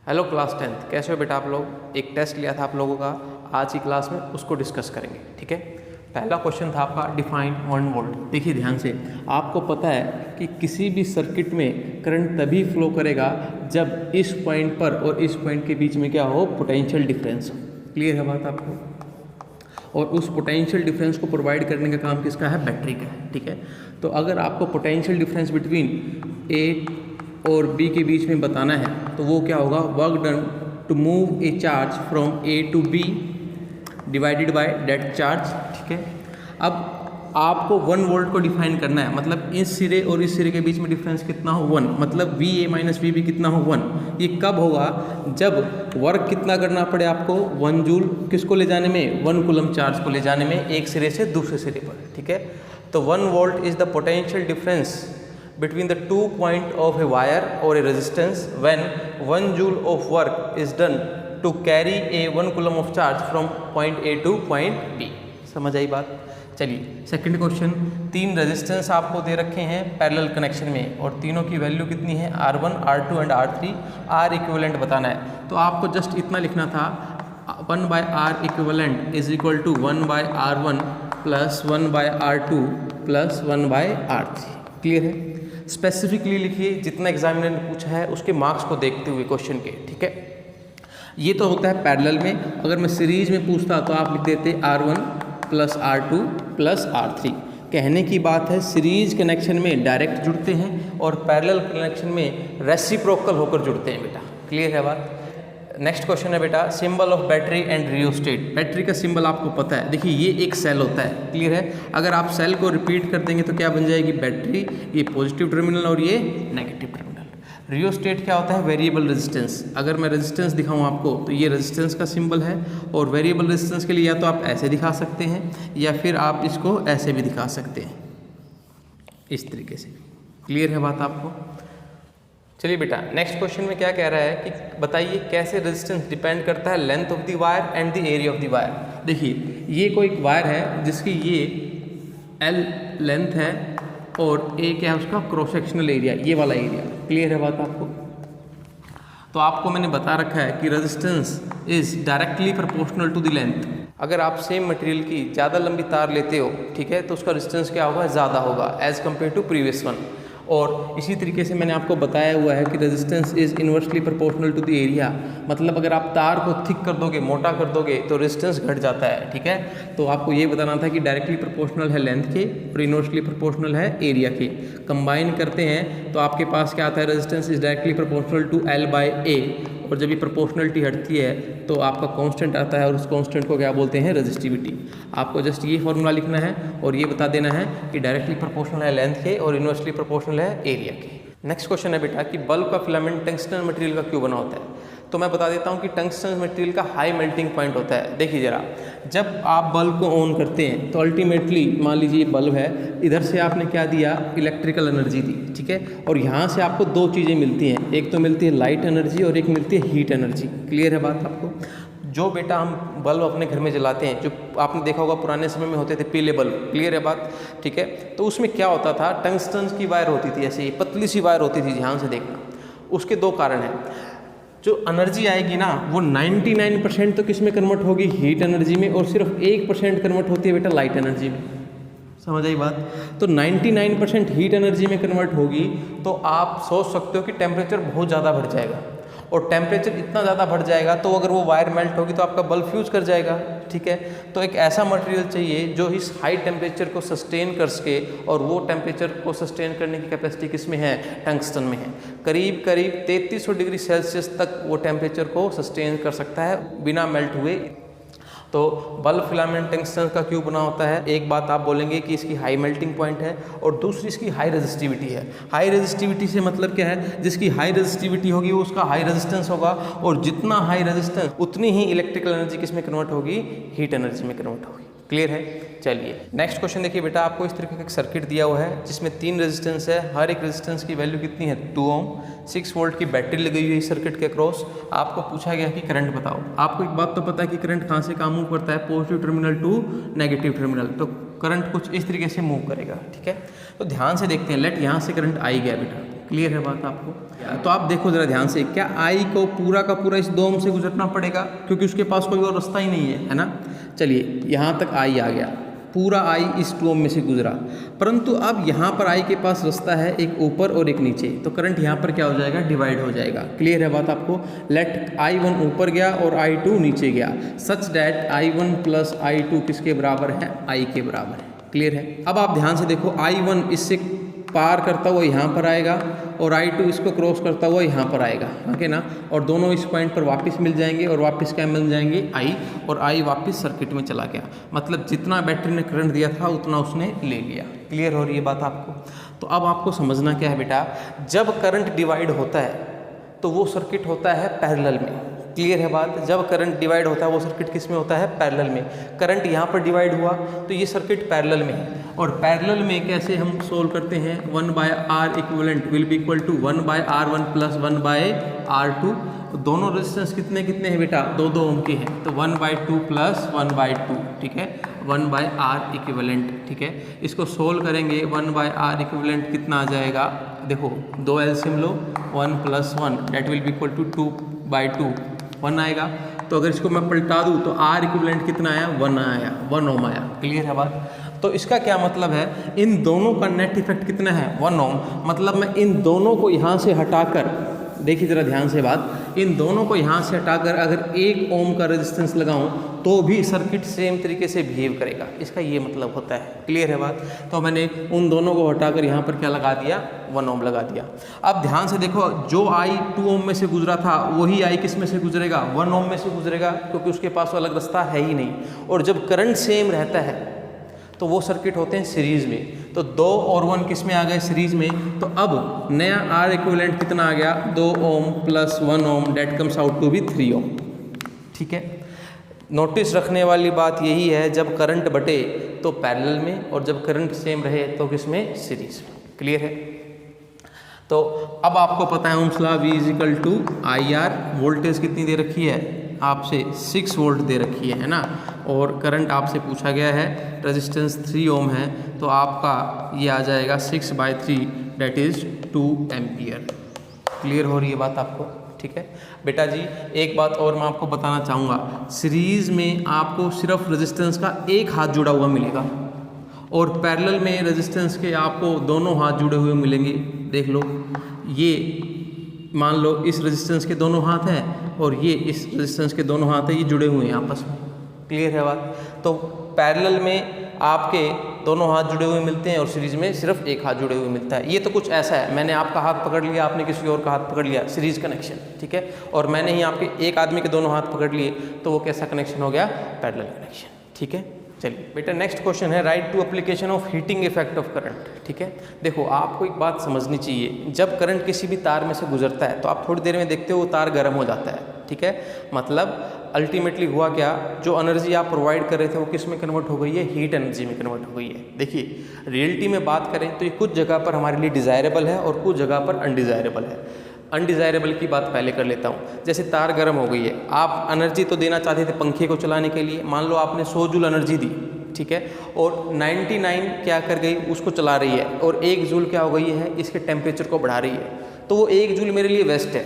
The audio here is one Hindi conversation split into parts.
हेलो क्लास 10th, कैसे हो बेटा आप लोग। एक टेस्ट लिया था आप लोगों का आज की क्लास में, उसको डिस्कस करेंगे। ठीक है, पहला क्वेश्चन था आपका डिफाइन 1 वोल्ट। देखिए ध्यान से, आपको पता है कि किसी भी सर्किट में करंट तभी फ्लो करेगा जब इस पॉइंट पर और इस पॉइंट के बीच में क्या हो, पोटेंशियल डिफरेंस हो। क्लियर है बात आपको। और उस पोटेंशियल डिफरेंस को प्रोवाइड करने का काम किसका है, बैटरी का है। ठीक है, तो अगर आपको पोटेंशियल डिफरेंस बिटवीन ए और बी के बीच में बताना है तो वो क्या होगा, work done to move a charge from A to B divided by that charge. ठीक है, अब आपको 1 वोल्ट को डिफाइन करना है, मतलब इस सिरे और इस सिरे के बीच में डिफरेंस कितना हो, 1, मतलब V A minus V B कितना हो, 1। ये कब होगा, जब वर्क कितना करना पड़े आपको, 1 जूल किसको ले जाने में, 1 कूलम चार्ज को ले जाने में एक सिरे से दूसरे सिरे पर। ठीक है, तो 1 volt is the potential difference between the 2 point of a wire or a resistance when 1 joule of work is done to carry a 1 coulomb of charge from point A to point B। समझ आई बात। चलिए सेकंड क्वेश्चन, 3 रेजिस्टेंस आपको दे रखे हैं पैरेलल कनेक्शन में और तीनों की वैल्यू कितनी है, R1, R2 and R3। R equivalent बताना है, तो आपको जस्ट इतना लिखना था, 1 by R equivalent is equal to 1 by R1 plus 1 by R2 plus 1 by R3। Clear है। स्पेसिफिकली लिखिए जितना एग्जामिनर ने पूछा है उसके मार्क्स को देखते हुए क्वेश्चन के। ठीक है, ये तो होता है पैरेलल में। अगर मैं सीरीज में पूछता तो आप लिख देते R1 plus R2 plus R3। कहने की बात है, सीरीज कनेक्शन में डायरेक्ट जुड़ते हैं और पैरेलल कनेक्शन में रेसिप्रोकल होकर जुड़ते हैं बेटा। क्लियर है बात। नेक्स्ट क्वेश्चन है बेटा, symbol of battery and rheostat. Battery का सिंबल आपको पता है, देखिए ये एक सेल होता है। क्लियर है, अगर आप सेल को रिपीट कर देंगे तो क्या बन जाएगी, बैटरी, ये पॉजिटिव टर्मिनल और ये नेगेटिव टर्मिनल। रियोस्टेट क्या होता है, वेरिएबल रेजिस्टेंस। अगर मैं रेजिस्टेंस दिखाऊं आपको तो ये रेजिस्टेंस का सिंबल है, और वेरिएबल रेजिस्टेंस के लिए या तो आप ऐसे दिखा सकते हैं या फिर आप इसको ऐसे भी दिखा सकते हैं, इस तरीके से। क्लियर है बात आपको। चलिए बेटा, नेक्स्ट क्वेश्चन में क्या कह रहा है कि बताइए कैसे रेजिस्टेंस डिपेंड करता है length of the wire and the area of the wire. देखिए ये कोई वायर है जिसकी ये L लेंथ है और A क्या है उसका क्रॉस सेक्शनल एरिया, ये वाला एरिया। क्लियर है बात आपको। तो आपको मैंने बता रखा है कि resistance is directly proportional to the length. अगर आप सेम मटेरियल की ज़्यादा लंबी तार लेते हो, ठीक है, तो उसका रेजिस्टेंस क्या होगा, ज़्यादा होगा as compare to previous one. और इसी तरीके से मैंने आपको बताया हुआ है कि resistance is inversely proportional to the area, मतलब अगर आप तार को थिक कर दोगे, मोटा कर दोगे तो रेजिस्टेंस घट जाता है। ठीक है, तो आपको ये बताना था कि डायरेक्टली प्रोपोर्शनल है लेंथ के और इन्वर्सली प्रोपोर्शनल है एरिया के। कंबाइन करते हैं तो आपके पास क्या आता है, resistance is directly proportional to L by A, और जब ये प्रोपोर्शनलिटी हटती है तो आपका कांस्टेंट आता है और उस कांस्टेंट को क्या बोलते हैं, रेजिस्टिविटी। आपको जस्ट ये फॉर्मूला लिखना है और ये बता देना है कि डायरेक्टली प्रोपोर्शनल है लेंथ के और इन्वर्सली प्रोपोर्शनल है एरिया के। नेक्स्ट क्वेश्चन है बेटा कि बल्ब का फिलामेंट टंगस्टन मटेरियल का क्यों बना होता है। तो मैं बता देता हूँ कि टंगस्टन मटेरियल का हाई मेल्टिंग पॉइंट होता है। देखिए जरा, जब आप बल्ब को ऑन करते हैं तो अल्टीमेटली मान लीजिए बल्ब है, इधर से आपने क्या दिया, इलेक्ट्रिकल एनर्जी दी। ठीक है, और यहाँ से आपको 2 चीज़ें मिलती हैं, एक तो मिलती है लाइट एनर्जी और एक मिलती है हीट एनर्जी। क्लियर है बात आपको। जो बेटा हम बल्ब अपने घर में जलाते हैं, जो आपने देखा होगा पुराने समय में होते थे पीले बल्ब। क्लियर है बात। ठीक है, तो उसमें क्या होता था, टंगस्टन की वायर होती थी, ऐसे ही पतली सी वायर होती थी, ध्यान से देखना। उसके 2 कारण हैं। जो एनर्जी आएगी ना वो 99% तो किस में कन्वर्ट होगी, हीट एनर्जी में, और सिर्फ 1% कन्वर्ट होती है बेटा लाइट एनर्जी में। समझ आई बात। तो 99% हीट एनर्जी में कन्वर्ट होगी तो आप सोच सकते हो कि टेम्परेचर बहुत ज़्यादा बढ़ जाएगा, और टेम्परेचर इतना ज़्यादा बढ़ जाएगा तो अगर वो वायर मेल्ट होगी तो आपका बल्ब फ्यूज कर जाएगा। ठीक है, तो एक ऐसा मटेरियल चाहिए जो इस हाई टेम्परेचर को सस्टेन कर सके, और वो टेम्परेचर को सस्टेन करने की कैपेसिटी किस में है, टंगस्टन में है। करीब करीब 3300 डिग्री सेल्सियस तक वो टेम्परेचर को सस्टेन कर सकता है बिना मेल्ट हुए। तो बल्ब फिलामेंट टंगस्टन का क्यों बना होता है, एक बात आप बोलेंगे कि इसकी हाई मेल्टिंग पॉइंट है, और दूसरी इसकी हाई रेजिस्टिविटी है। हाई रेजिस्टिविटी से मतलब क्या है, जिसकी हाई रेजिस्टिविटी होगी वो उसका हाई रेजिस्टेंस होगा, और जितना हाई रेजिस्टेंस उतनी ही इलेक्ट्रिकल एनर्जी किस में कन्वर्ट होगी, हीट एनर्जी में कन्वर्ट होगी। क्लियर है। चलिए नेक्स्ट क्वेश्चन देखिए बेटा, आपको इस तरीके का एक सर्किट दिया हुआ है जिसमें 3 रेजिस्टेंस है, हर एक रेजिस्टेंस की वैल्यू कितनी है, 2 ओम। 6 वोल्ट की बैटरी लगी हुई है सर्किट के क्रॉस। आपको पूछा गया कि करंट बताओ। आपको एक बात तो पता है कि करंट कहाँ से कहाँ मूव करता है, positive terminal to negative terminal, तो करंट कुछ इस तरीके से मूव करेगा। ठीक है, तो ध्यान से देखते हैं। लेट यहाँ से करंट आई गया बेटा। क्लियर है बात आपको। तो आप देखो ज़रा ध्यान से, क्या आई को पूरा का पूरा इस 2 ओम से गुजरना पड़ेगा, क्योंकि उसके पास कोई और रास्ता ही नहीं है ना। चलिए यहाँ तक आई आ गया, पूरा आई इस 2 ओम में से गुजरा, परंतु अब यहाँ पर आई के पास रास्ता है एक ऊपर और एक नीचे, तो करंट यहाँ पर क्या हो जाएगा, डिवाइड हो जाएगा। क्लियर है बात आपको। लेट I1 ऊपर गया और I2 नीचे गया, such that I1 plus I2 किसके बराबर है, I के बराबर है। क्लियर है। अब आप ध्यान से देखो, I1 इससे पार करता हुआ यहाँ पर आएगा और I2 इसको क्रॉस करता हुआ यहाँ पर आएगा, ओके ना, और दोनों इस पॉइंट पर वापस मिल जाएंगे और वापस क्या मिल जाएंगे, I, और I वापस सर्किट में चला गया। मतलब जितना बैटरी ने करंट दिया था उतना उसने ले लिया। क्लियर हो रही है बात आपको। तो अब आपको समझना क्या है बेटा, जब करंट डिवाइड होता है तो वो सर्किट होता है पैरेलल में। क्लियर है बात। जब करंट डिवाइड होता है वो सर्किट किस में होता है, पैरेलल में। करंट यहाँ पर डिवाइड हुआ तो ये सर्किट पैरेलल में है, और पैरेलल में कैसे हम सोल्व करते हैं, 1/R equivalent will be equal to 1/R1 plus 1/R2। दोनों रेजिस्टेंस कितने कितने हैं बेटा, 2-2 ओम के हैं, तो 1/2 प्लस 1/2, ठीक है, 1/R इक्विवेलेंट। ठीक है, इसको सोल्व करेंगे, 1/R इक्विवेलेंट कितना आ जाएगा, देखो 2 एलसीएम लो, 1 + 1 that will be equal to 2/2, 1 आएगा। तो अगर इसको मैं पलटा दूँ तो R इक्विवेलेंट कितना आया, 1 आया, 1 ओम आया। क्लियर है बात। तो इसका क्या मतलब है, इन दोनों का नेट इफेक्ट कितना है, 1 ओम। मतलब मैं इन दोनों को यहाँ से हटाकर, देखिए ज़रा ध्यान से बात, इन दोनों को यहाँ से हटाकर अगर 1 ओम का रेजिस्टेंस लगाऊं तो भी सर्किट सेम तरीके से बिहेव करेगा। इसका ये मतलब होता है। क्लियर है बात। तो मैंने उन दोनों को हटाकर यहाँ पर क्या लगा दिया, 1 ओम लगा दिया। अब ध्यान से देखो, जो आई 2 ओम में से गुजरा था वही आई किस में से गुजरेगा, 1 ओम में से गुजरेगा, क्योंकि उसके पास अलग रास्ता है ही नहीं। और जब करंट सेम रहता है तो वो सर्किट होते हैं सीरीज़ में। तो 2 और 1 किस में आ गए, सीरीज़ में। तो अब नया R इक्विवेलेंट कितना आ गया, 2 ohm plus 1 ohm, that comes out to be 3 ohm. ठीक है, नोटिस रखने वाली बात यही है, जब करंट बटे तो पैरेलल में, और जब करंट सेम रहे तो किस में, सीरीज़ में। क्लियर है। तो अब आपको पता है Ohm's law, V = IR, voltage कितनी दे रखी है आपसे, 6 वोल्ट दे रखी है ना, और करंट आपसे पूछा गया है, रेजिस्टेंस 3 ओम है, तो आपका ये आ जाएगा 6/3 दैट इज़ 2 एम्पियर। क्लियर हो रही है बात आपको। ठीक है बेटा जी, एक बात और मैं आपको बताना चाहूँगा, सीरीज़ में आपको सिर्फ रेजिस्टेंस का एक हाथ जुड़ा हुआ मिलेगा, और पैरेलल में रेजिस्टेंस के आपको दोनों हाथ जुड़े हुए मिलेंगे। देख लो, ये मान लो इस रेजिस्टेंस के दोनों हाथ हैं और ये इस रेजिस्टेंस के दोनों हाथ हैं, ये जुड़े हुए हैं आपस में। क्लियर है बात। तो पैरेलल में आपके दोनों हाथ जुड़े हुए मिलते हैं और सीरीज़ में सिर्फ एक हाथ जुड़े हुए मिलता है। ये तो कुछ ऐसा है, मैंने आपका हाथ पकड़ लिया, आपने किसी और का हाथ पकड़ लिया, सीरीज़ कनेक्शन। ठीक है, और मैंने ही आपके एक आदमी के दोनों हाथ पकड़ लिए, तो वो कैसा कनेक्शन हो गया, पैरेलल कनेक्शन। ठीक है, चलिए बेटा नेक्स्ट क्वेश्चन है, write two application of heating effect of current. ठीक है, देखो आपको एक बात समझनी चाहिए, जब करंट किसी भी तार में से गुजरता है तो आप थोड़ी देर में देखते हो वो तार गर्म हो जाता है। ठीक है, मतलब अल्टीमेटली हुआ क्या, जो एनर्जी आप प्रोवाइड कर रहे थे वो किस में कन्वर्ट हो गई है, हीट एनर्जी में कन्वर्ट हो गई है। देखिए रियलिटी में बात करें तो ये कुछ जगह पर हमारे लिए डिज़ायरेबल है और कुछ जगह पर अनडिज़ायरेबल है। अनडिज़ायरेबल की बात पहले कर लेता हूँ। जैसे तार गर्म हो गई है, आप एनर्जी तो देना चाहते थे पंखे को चलाने के लिए, मान लो आपने 100 जूल एनर्जी दी, ठीक है, और 99 क्या कर गई, उसको चला रही है, और 1 जूल क्या हो गई है, इसके टेम्परेचर को बढ़ा रही है। तो वो 1 जूल मेरे लिए वेस्ट है,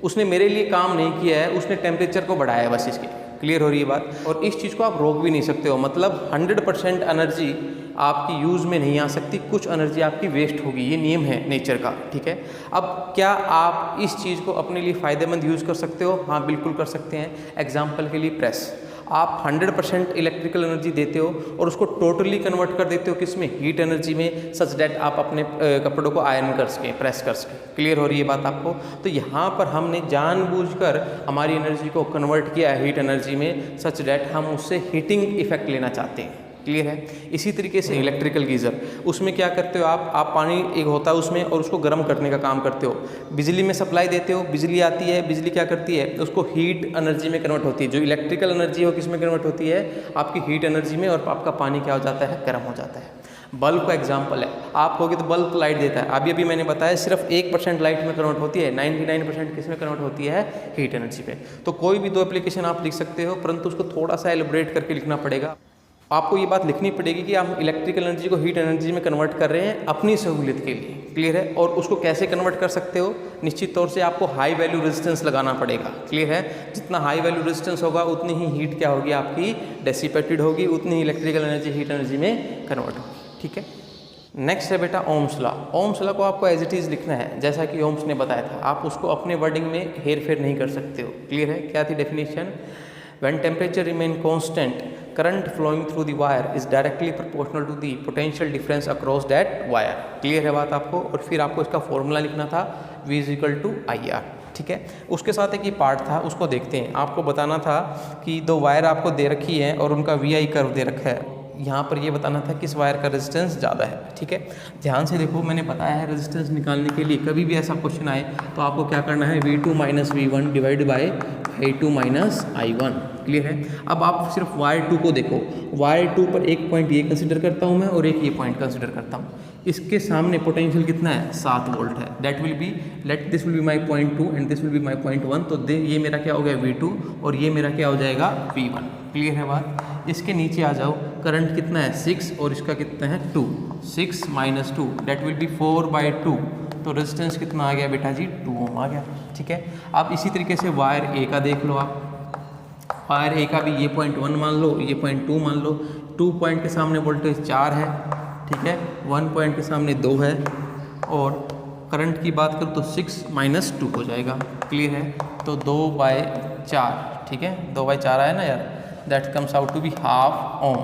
उसने मेरे लिए काम नहीं किया है, उसने टेम्परेचर को बढ़ाया है बस इसके। क्लियर हो रही है बात। और इस चीज़ को आप रोक भी नहीं सकते हो, मतलब 100% एनर्जी आपकी यूज़ में नहीं आ सकती, कुछ एनर्जी आपकी वेस्ट होगी, ये नियम है नेचर का। ठीक है, अब क्या आप इस चीज़ को अपने लिए फ़ायदेमंद यूज़ कर सकते हो, हाँ बिल्कुल कर सकते हैं। एग्जाम्पल के लिए प्रेस, आप 100% इलेक्ट्रिकल एनर्जी देते हो और उसको टोटली कन्वर्ट कर देते हो किस में, हीट एनर्जी में, सच दैट आप अपने कपड़ों को आयरन कर सकें, प्रेस कर सकें। क्लियर हो रही है बात आपको। तो यहाँ पर हमने जानबूझकर हमारी एनर्जी को कन्वर्ट किया है हीट एनर्जी में, सच दैट हम उससे हीटिंग इफेक्ट लेना चाहते हैं। क्लियर है। इसी तरीके से इलेक्ट्रिकल गीज़र, उसमें क्या करते हो आप पानी एक होता है उसमें और उसको गर्म करने का काम करते हो, बिजली में सप्लाई देते हो, बिजली आती है, बिजली क्या करती है, उसको हीट एनर्जी में कन्वर्ट होती है। जो इलेक्ट्रिकल एनर्जी हो किस में कन्वर्ट होती है, आपकी हीट एनर्जी में, और आपका पानी क्या हो जाता है, गर्म हो जाता है। बल्ब का एग्जाम्पल है, आप होगे तो बल्ब लाइट देता है, अभी मैंने बताया सिर्फ 1% लाइट में कन्वर्ट होती है, 99% किस में कन्वर्ट होती है, हीट एनर्जी पे। तो कोई भी 2 एप्लीकेशन आप लिख सकते हो, परंतु उसको थोड़ा सा एलिब्रेट करके लिखना पड़ेगा। आपको ये बात लिखनी पड़ेगी कि आप इलेक्ट्रिकल एनर्जी को हीट एनर्जी में कन्वर्ट कर रहे हैं अपनी सहूलियत के लिए। क्लियर है? और उसको कैसे कन्वर्ट कर सकते हो? निश्चित तौर से आपको हाई वैल्यू रेजिस्टेंस लगाना पड़ेगा। क्लियर है? जितना हाई वैल्यू रेजिस्टेंस होगा उतनी ही हीट क्या होगी आपकी डेसिपेटेड होगी, उतनी ही इलेक्ट्रिकल एनर्जी हीट एनर्जी में कन्वर्ट होगी। ठीक है, नेक्स्ट है बेटा ओम्स लॉ। ओम्स लॉ को आपको एज इट इज़ लिखना है जैसा कि ओम्स ने बताया था, आप उसको अपने वर्डिंग में हेर फेर नहीं कर सकते हो। क्लियर है? क्या थी definition? When temperature remain constant, current flowing through the wire is directly proportional to the potential difference across that wire. Clear है बात आपको? और फिर आपको इसका फॉर्मूला लिखना था V is equal to IR। ठीक है, उसके साथ एक ये पार्ट था, उसको देखते हैं। आपको बताना था कि दो वायर आपको दे रखी है और उनका VI कर्व दे रखा है। यहाँ पर ये बताना था किस वायर का रेजिस्टेंस ज़्यादा है। ठीक है, ध्यान से देखो, मैंने बताया है रेजिस्टेंस निकालने के लिए कभी भी ऐसा क्वेश्चन आए तो आपको क्या करना है, V2 minus V1 divide by I2 minus I1। Clear है? अब आप सिर्फ वायर 2 को देखो, वायर 2 पर एक पॉइंट ये कंसिडर करता हूँ मैं और एक ये पॉइंट कंसिडर करता हूँ। इसके सामने पोटेंशियल कितना है? 7 वोल्ट है। That will B, let this will be my point 2 and this will be my point 1। तो ये मेरा क्या हो गया V2 और ये मेरा क्या हो जाएगा V1। क्लियर है बात? इसके नीचे आ जाओ, करंट कितना है 6 और इसका कितना है 2। 6 माइनस 2 दैट विल बी 4/2। तो रेजिस्टेंस कितना आ गया बेटा जी? 2 ओम आ गया। ठीक है, अब इसी तरीके से वायर ए का देख लो आप। वायर ए का भी ये पॉइंट 1 मान लो, ये पॉइंट 2 मान लो। 2 पॉइंट के सामने वोल्टेज 4 है। ठीक है, 1 पॉइंट के सामने 2 है और करंट की बात करूँ तो 6 माइनस 2 हो जाएगा। क्लियर है? तो 2/4। ठीक है, 2/4 आया ना यार, that comes out to be half ohm.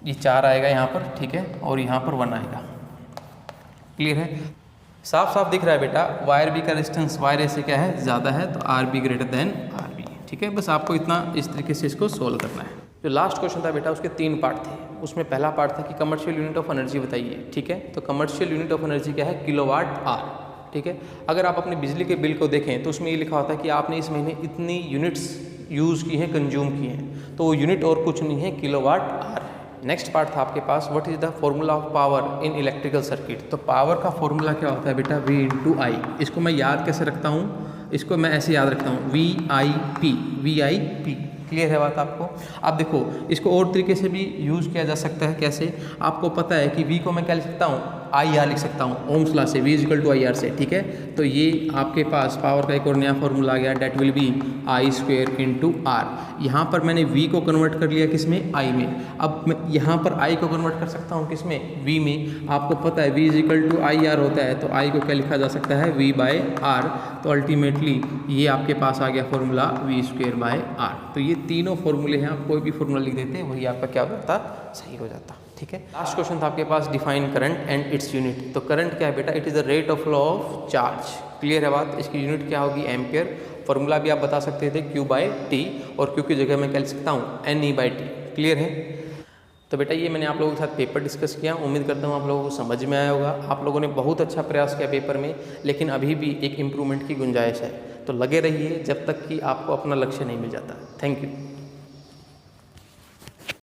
ये 4 आएगा यहाँ पर। ठीक है, और यहाँ पर 1 आएगा। क्लियर है? साफ साफ दिख रहा है बेटा, वायर बी का रेजिस्टेंस वायर ए से क्या है? ज़्यादा है, तो R B greater than R B. ठीक है, बस आपको इतना इस तरीके से इसको सोल्व करना है। जो लास्ट क्वेश्चन था बेटा उसके 3 पार्ट थे। उसमें पहला पार्ट था कि कमर्शियल यूनिट ऑफ एनर्जी बताइए। ठीक है, तो कमर्शियल यूनिट ऑफ एनर्जी क्या है? Kilowatt are. ठीक है, अगर आप अपने बिजली के बिल को देखें तो उसमें ये लिखा होता है कि आपने इस महीने इतनी यूनिट्स यूज़ की हैं, कंज्यूम की हैं, तो वो यूनिट और कुछ नहीं है, किलोवाट आर है। नेक्स्ट पार्ट था आपके पास, what is the formula of power in electrical circuit. तो पावर का फॉर्मूला क्या होता है बेटा? V into I. इसको मैं याद कैसे रखता हूँ? इसको मैं ऐसे याद रखता हूँ, VIP। क्लियर है बात आपको? अब देखो, इसको और तरीके से भी यूज़ किया जा सकता है। कैसे? आपको पता है कि V को मैं क्या लिख सकता हूँ? IR लिख सकता हूँ ओम्स लॉ से, V is equal to IR से। ठीक है, तो ये आपके पास पावर का एक और नया फॉर्मूला आ गया, that will be I² into R। यहाँ पर मैंने V को कन्वर्ट कर लिया किस में? I में। अब मैं यहाँ पर I को कन्वर्ट कर सकता हूँ किस में? V में। आपको पता है V is equal to IR होता है, तो I को क्या लिखा जा सकता है? V/R। तो अल्टीमेटली ये आपके पास आ गया फॉर्मूला V²/R। तो ये तीनों फॉर्मूले हैं, आप कोई भी फॉर्मूला लिख देते हैं, वही आपका क्या हो जाता? सही हो जाता। ठीक है, लास्ट क्वेश्चन था आपके पास, define current and its unit. तो करंट क्या है बेटा? It is the rate of flow of charge. Clear है बात? इसकी यूनिट क्या होगी? एम्पियर। फॉर्मूला भी आप बता सकते थे Q/T, और Q की जगह मैं क्या लिख सकता हूँ? NE/T। क्लियर है? तो बेटा ये मैंने आप लोगों के साथ पेपर डिस्कस किया, उम्मीद करता हूँ आप लोगों को समझ में आया होगा। आप लोगों ने बहुत अच्छा प्रयास किया पेपर में, लेकिन अभी भी एक इम्प्रूवमेंट की गुंजाइश है। तो लगे रहिए जब तक कि आपको अपना लक्ष्य नहीं मिल जाता। Thank you.